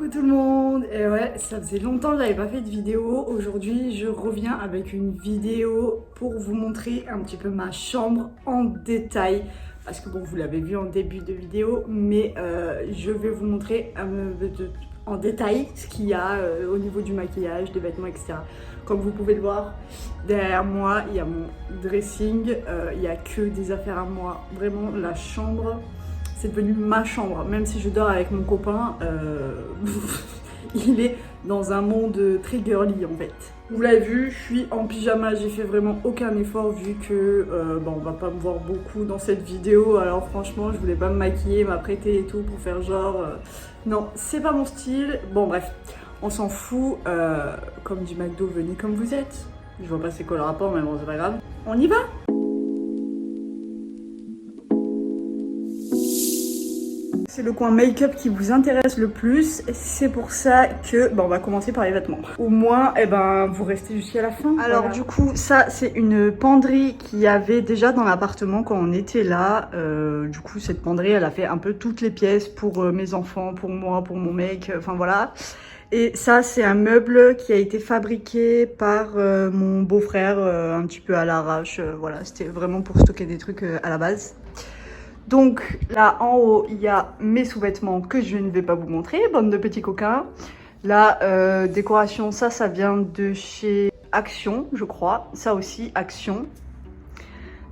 Coucou tout le monde. Et ouais, ça faisait longtemps que j'avais pas fait de vidéo. Aujourd'hui je reviens avec une vidéo pour vous montrer un petit peu ma chambre en détail. Parce que bon, vous l'avez vu en début de vidéo, mais je vais vous montrer en détail ce qu'il y a au niveau du maquillage, des vêtements, etc. Comme vous pouvez le voir, derrière moi il y a mon dressing, il n'y a que des affaires à moi. Vraiment la chambre, c'est devenu ma chambre. Même si je dors avec mon copain, il est dans un monde très girly en fait. Vous l'avez vu, je suis en pyjama, j'ai fait vraiment aucun effort vu que on va pas me voir beaucoup dans cette vidéo. Alors franchement, je voulais pas me maquiller, m'apprêter et tout pour faire genre... Non, c'est pas mon style. Bon bref, on s'en fout. Comme dit McDo, venez comme vous êtes. Je vois pas c'est quoi le rapport, mais bon c'est pas grave. On y va? C'est le coin make-up qui vous intéresse le plus, c'est pour ça que on va commencer par les vêtements. Au moins, vous restez jusqu'à la fin. Alors voilà. Du coup, ça c'est une penderie qu'il y avait déjà dans l'appartement quand on était là. Du coup, cette penderie, elle a fait un peu toutes les pièces pour mes enfants, pour moi, pour mon mec, enfin voilà. Et ça, c'est un meuble qui a été fabriqué par mon beau-frère, un petit peu à l'arrache. Voilà, c'était vraiment pour stocker des trucs à la base. Donc là en haut il y a mes sous-vêtements que je ne vais pas vous montrer, bande de petits coquins. La décoration, ça vient de chez Action je crois, ça aussi Action.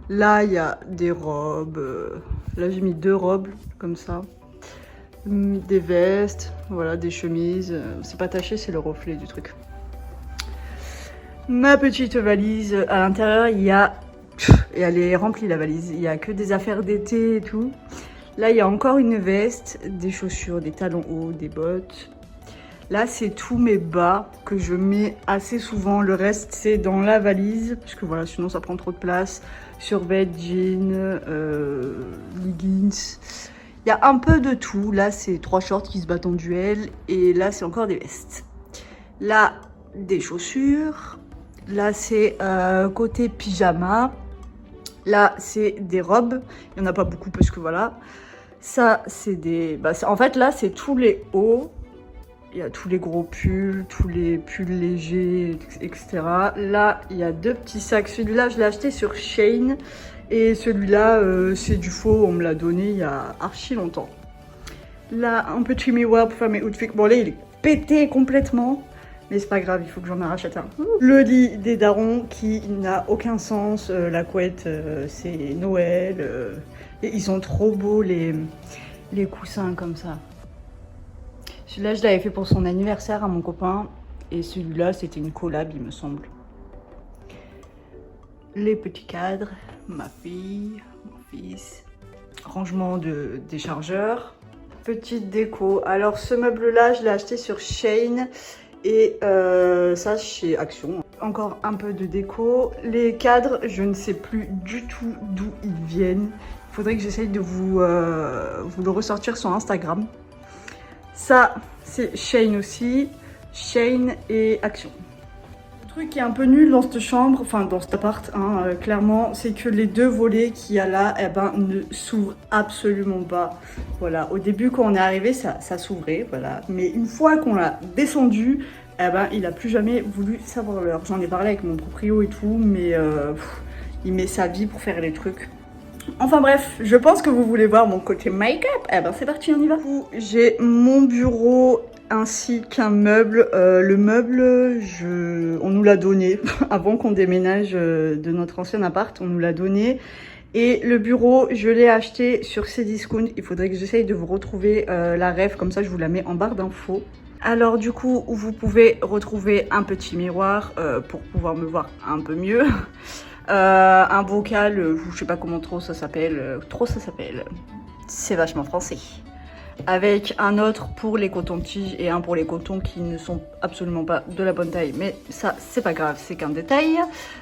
Là il y a des robes, là j'ai mis 2 robes comme ça, des vestes, voilà, des chemises, c'est pas taché, c'est le reflet du truc. Ma petite valise, à l'intérieur il y a... Et elle est remplie la valise, il n'y a que des affaires d'été et tout. Là il y a encore une veste, des chaussures, des talons hauts, des bottes. Là c'est tous mes bas que je mets assez souvent, le reste c'est dans la valise. Parce que voilà, sinon ça prend trop de place. Survêt, jeans, leggings. Il y a un peu de tout, là c'est 3 shorts qui se battent en duel. Et là c'est encore des vestes. Là des chaussures. Là c'est côté pyjama. Là, c'est des robes. Il n'y en a pas beaucoup parce que voilà. Ça, c'est des... en fait, là, c'est tous les hauts. Il y a tous les gros pulls, tous les pulls légers, etc. Là, il y a 2 petits sacs. Celui-là, je l'ai acheté sur Shein. Et celui-là, c'est du faux. On me l'a donné il y a archi longtemps. Là, un petit miroir pour faire mes outfits. Bon, là, il est pété complètement. Mais c'est pas grave, il faut que j'en rachète un. Le lit des darons qui n'a aucun sens. La couette, c'est Noël. Et ils sont trop beaux, les coussins comme ça. Celui-là, je l'avais fait pour son anniversaire à mon copain. Et celui-là, c'était une collab, il me semble. Les petits cadres, ma fille, mon fils. Rangement des chargeurs. Petite déco. Alors, ce meuble-là, je l'ai acheté sur Shein. Et ça chez Action. Encore un peu de déco. Les cadres, je ne sais plus du tout d'où ils viennent. Il faudrait que j'essaye de vous le ressortir sur Instagram. Ça, c'est Shein aussi. Shein et Action. Le truc qui est un peu nul dans cette chambre, enfin dans cet appart, clairement, c'est que les 2 volets qu'il y a là, ne s'ouvrent absolument pas. Voilà, au début quand on est arrivé, ça s'ouvrait, voilà. Mais une fois qu'on l'a descendu, il a plus jamais voulu savoir l'heure. J'en ai parlé avec mon proprio et tout, mais il met sa vie pour faire les trucs. Enfin bref, je pense que vous voulez voir mon côté make-up. C'est parti, on y va. J'ai mon bureau ainsi qu'un meuble. Le meuble, on nous l'a donné avant qu'on déménage de notre ancien appart. On nous l'a donné. Et le bureau, je l'ai acheté sur Cdiscount. Il faudrait que j'essaye de vous retrouver la ref, comme ça je vous la mets en barre d'infos. Alors du coup, vous pouvez retrouver un petit miroir pour pouvoir me voir un peu mieux. Un bocal, je sais pas comment trop ça s'appelle. C'est vachement français. Avec un autre pour les cotons-tiges et un pour les cotons qui ne sont absolument pas de la bonne taille. Mais ça, c'est pas grave, c'est qu'un détail.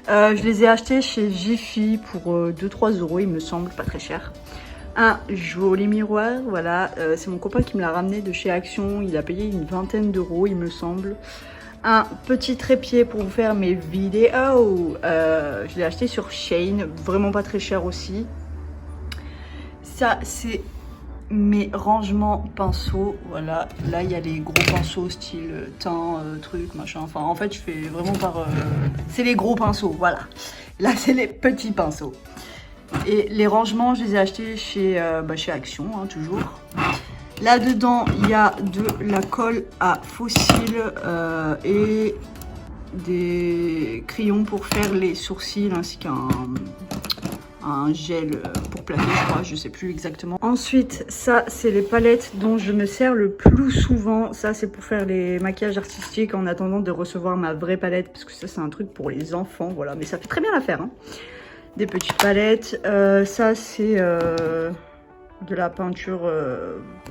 Je les ai achetés chez Jiffy pour 2-3 euros, il me semble, pas très cher. Un joli miroir, voilà. C'est mon copain qui me l'a ramené de chez Action. Il a payé une 20aine d'euros, il me semble. Un petit trépied pour vous faire mes vidéos. Je l'ai acheté sur Shein, vraiment pas très cher aussi. Ça, c'est mes rangements pinceaux. Voilà, là il y a les gros pinceaux style teint, truc, machin. Enfin, en fait, je fais vraiment par... c'est les gros pinceaux, voilà. Là, c'est les petits pinceaux. Et les rangements, je les ai achetés chez Action, hein, toujours. Là-dedans, il y a de la colle à fossiles et des crayons pour faire les sourcils, ainsi qu'un gel pour plaquer, je crois, je sais plus exactement. Ensuite, ça, c'est les palettes dont je me sers le plus souvent. Ça, c'est pour faire les maquillages artistiques en attendant de recevoir ma vraie palette, parce que ça, c'est un truc pour les enfants, voilà. Mais ça fait très bien l'affaire, hein. Des petites palettes. Ça, c'est de la peinture.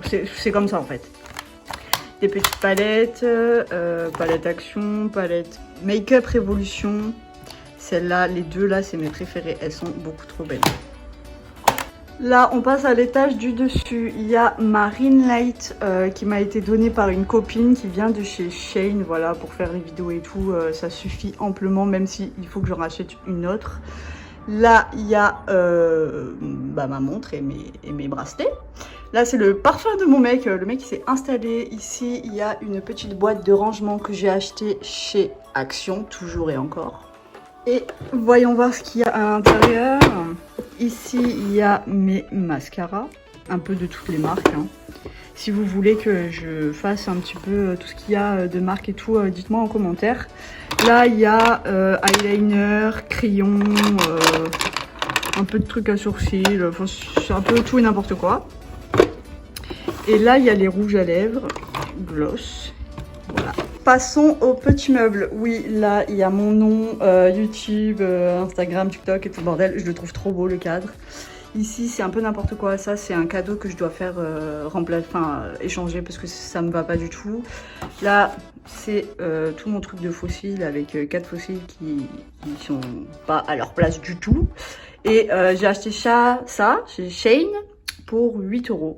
C'est comme ça, en fait. Des petites palettes. Palette Action, palette Make-up Révolution. Celles-là, les deux là, c'est mes préférées. Elles sont beaucoup trop belles. Là, on passe à l'étage du dessus. Il y a ma Ring Light qui m'a été donnée par une copine qui vient de chez Shein. Voilà, pour faire les vidéos et tout, ça suffit amplement, même s'il faut que je rachète une autre. Là, il y a ma montre et mes bracelets. Là, c'est le parfum de mon mec. Le mec, il s'est installé. Ici, il y a une petite boîte de rangement que j'ai achetée chez Action, toujours et encore. Et voyons voir ce qu'il y a à l'intérieur. Ici, il y a mes mascaras, un peu de toutes les marques, hein. Si vous voulez que je fasse un petit peu tout ce qu'il y a de marques et tout, dites-moi en commentaire. Là, il y a eyeliner, crayon, un peu de trucs à sourcils, enfin, c'est un peu tout et n'importe quoi. Et là, il y a les rouges à lèvres, gloss, voilà. Passons aux petits meubles. Oui, là, il y a mon nom, YouTube, Instagram, TikTok et tout le bordel. Je le trouve trop beau, le cadre. Ici, c'est un peu n'importe quoi. Ça, c'est un cadeau que je dois faire échanger parce que ça me va pas du tout. Là, c'est tout mon truc de fossiles avec 4 fossiles qui sont pas à leur place du tout. Et j'ai acheté ça chez Shein pour 8 €.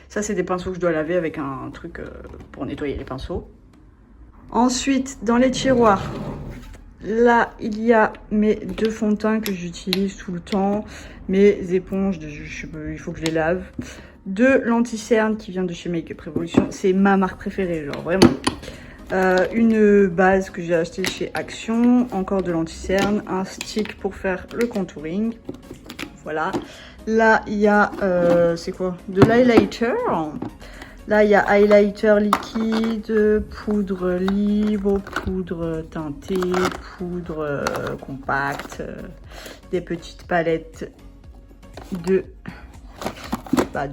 Ça, c'est des pinceaux que je dois laver avec un truc pour nettoyer les pinceaux. Ensuite, dans les tiroirs, là, il y a mes 2 fonds de teint que j'utilise tout le temps. Mes éponges, il faut que je les lave. 2 lentilles-cernes qui viennent de chez Make-up Révolution. C'est ma marque préférée, genre vraiment. Une base que j'ai achetée chez Action. Encore de lentilles-cernes. Un stick pour faire le contouring. Voilà. Là, il y a, c'est quoi? De l'highlighter. Là, il y a highlighter liquide, poudre libre, poudre teintée, poudre compacte, des petites palettes de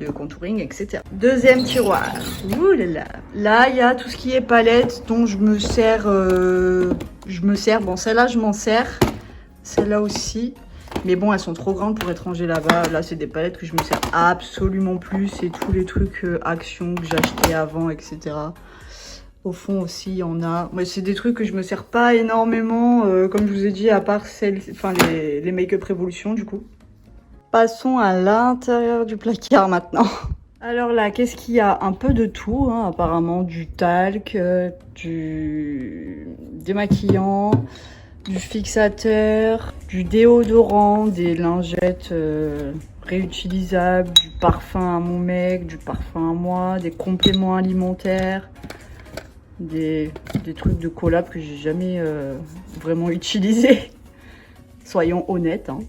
contouring, etc. Deuxième tiroir. Ouh là là. Là, il y a tout ce qui est palette dont je me sers. Bon, celle-là, je m'en sers. Celle-là aussi. Mais bon, elles sont trop grandes pour être rangées là-bas. Là, c'est des palettes que je me sers absolument plus. C'est tous les trucs Action que j'ai acheté avant, etc. Au fond aussi, il y en a. Mais c'est des trucs que je me sers pas énormément, comme je vous ai dit, à part les Make-up Révolution, du coup. Passons à l'intérieur du placard maintenant. Alors là, qu'est-ce qu'il y a? Un peu de tout, hein, apparemment. Du talc, du démaquillant, du fixateur, du déodorant, des lingettes réutilisables, du parfum à mon mec, du parfum à moi, des compléments alimentaires, des trucs de collab que j'ai jamais vraiment utilisés. Soyons honnêtes, hein.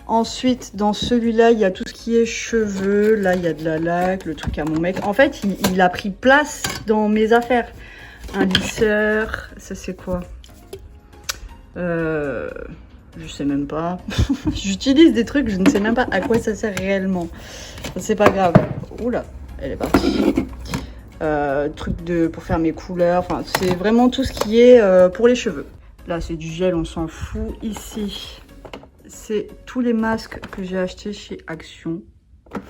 Ensuite, dans celui-là, il y a tout ce qui est cheveux. Là, il y a de la laque, le truc à mon mec. En fait, il a pris place dans mes affaires. Un lisseur. Ça, c'est quoi? Je sais même pas. J'utilise des trucs, je ne sais même pas à quoi ça sert réellement. C'est pas grave. Oula, elle est partie. Truc pour faire mes couleurs. Enfin, c'est vraiment tout ce qui est pour les cheveux. Là, c'est du gel, on s'en fout. Ici, c'est tous les masques que j'ai achetés chez Action. Vous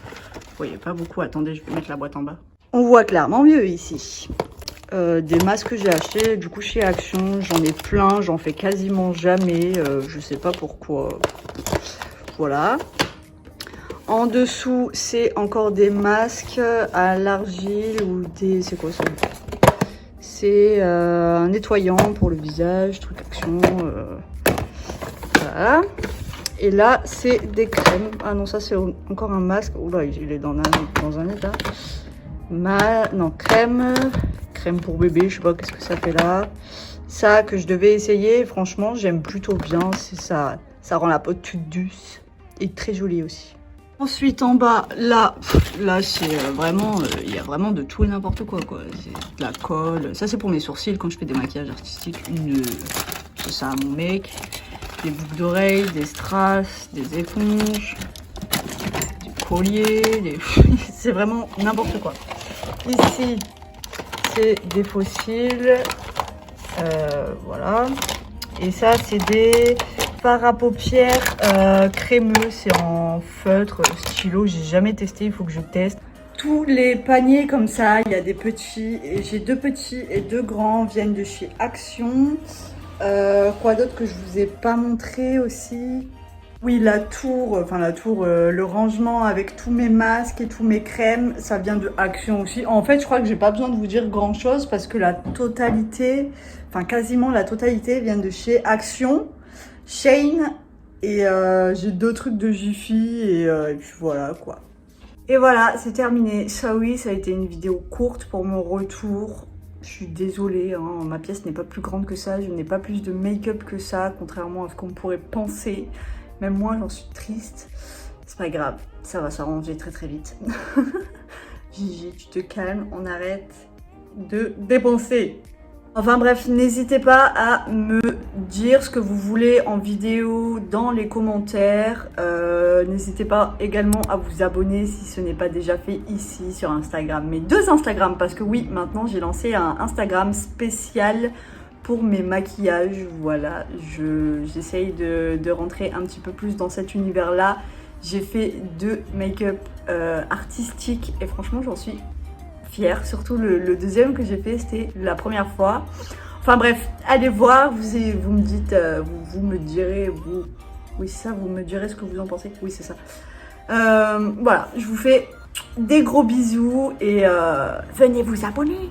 voyez pas beaucoup. Attendez, je vais mettre la boîte en bas. On voit clairement mieux ici. Des masques que j'ai achetés du coup chez Action, j'en ai plein, j'en fais quasiment jamais, je sais pas pourquoi. Voilà. En dessous, c'est encore des masques à l'argile ou des... C'est quoi ça? C'est un nettoyant pour le visage, truc Action. Voilà. Et là, c'est des crèmes. Ah non, ça, c'est encore un masque. Oula, il est dans un état. Non, crème. Crème pour bébé, je sais pas qu'est-ce que ça fait là. Ça, que je devais essayer. Franchement, j'aime plutôt bien. Ça rend la peau toute douce. Et très jolie aussi. Ensuite, en bas, là c'est vraiment, il y a vraiment de tout et n'importe quoi. C'est de la colle. Ça, c'est pour mes sourcils quand je fais des maquillages artistiques. C'est ça à mon mec. Des boucles d'oreilles, des strass, des éponges, des colliers. C'est vraiment n'importe quoi. Ici, c'est des fossiles. Voilà. Et ça, c'est des fards à paupières crémeux. C'est en feutre, stylo. J'ai jamais testé, il faut que je teste. Tous les paniers comme ça, il y a des petits. Et j'ai 2 petits et 2 grands, viennent de chez Action. Quoi d'autre que je vous ai pas montré aussi? Oui, la tour, le rangement avec tous mes masques et tous mes crèmes, ça vient de Action aussi. En fait, je crois que j'ai pas besoin de vous dire grand chose parce que la totalité, quasiment la totalité vient de chez Action, Shein et j'ai 2 trucs de Jiffy et puis voilà quoi. Et voilà, c'est terminé. Ça oui, ça a été une vidéo courte pour mon retour. Je suis désolée, hein, ma pièce n'est pas plus grande que ça, je n'ai pas plus de make-up que ça, contrairement à ce qu'on pourrait penser. Même moi, j'en suis triste. C'est pas grave, ça va s'arranger très très vite. Gigi, tu te calmes, on arrête de dépenser. Enfin bref, n'hésitez pas à me dire ce que vous voulez en vidéo dans les commentaires. N'hésitez pas également à vous abonner si ce n'est pas déjà fait ici sur Instagram. Mes 2 Instagram, parce que oui, maintenant j'ai lancé un Instagram spécial pour mes maquillages. Voilà, j'essaye de rentrer un petit peu plus dans cet univers-là. J'ai fait 2 make-up artistiques et franchement j'en suis fière. Surtout le deuxième que j'ai fait, c'était la première fois. Enfin bref, allez voir, vous me dites, vous me direz, oui c'est ça, vous me direz ce que vous en pensez. Oui c'est ça. Voilà, je vous fais des gros bisous et venez vous abonner.